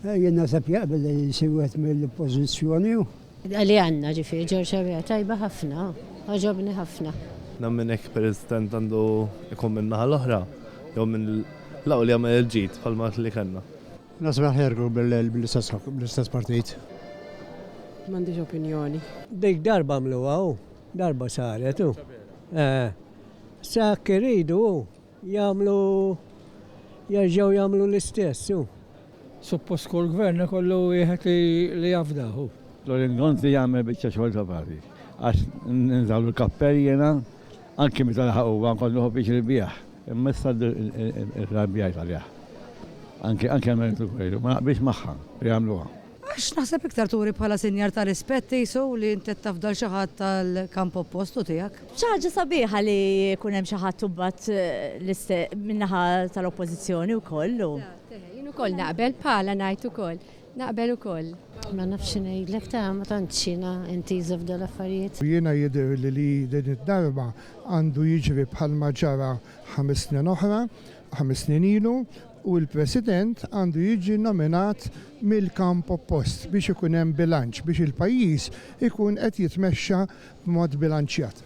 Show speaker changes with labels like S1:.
S1: Jien nasab jaqbel li siwet mill-oppożizzjoni.
S2: Għalli għanna ġifi, ġorġa tajba ħafna, ħoġobni ħafna.
S3: Namminek President għandu ikun minna l-oħra, jew minn l-għaw li għamil il-ġid, pal-mat li kanna.
S1: Nasba ħergu bil-istess partijt.
S4: M'għandix opinjoni.
S5: Dik darba mlu għaw, darba saret u. Sa kiridu jamlu, jarġaw jamlu l-istess u.
S6: Suppost kull gvern kollu wieħed li jafdaħu.
S7: L-Oringonzi jagħmel biċċa xogħol ta' parti. Għax nżawlu l-kappell jena, anke meta laħqu għankollu biex il-bijaħ. Imma issa il-rabija jtaljaħ. Anke għamelu kwejlu, ma naqbix magħha li jagħmluha.
S4: Għax naħseb iktar turi bħala sinjar ta' rispett jisu li inti tafdal xi ħadd tal-kamp oppostu tiegħek.
S8: Xi ħaġa sabiħa li jkun hemm xi ħadd tubbat min-naħa tal-oppożizzjoni wkoll.
S9: Jien ukoll naqbel bħala ngħid ukoll. Naqbel ukoll.
S2: Ma nafx ngħidlek ta' ma tantxina intiża f'dal affarijiet.
S1: Jiena jidher li din id-darba għandu jiġri bħalma ġara 5 snin oħra, 5 snin ilu, u l-President għandu jiġi nominat mill-kamp oppost biex ikun hemm bilanċ, biex il-pajjiż ikun qed jitmexxa b'mod bilanċjat.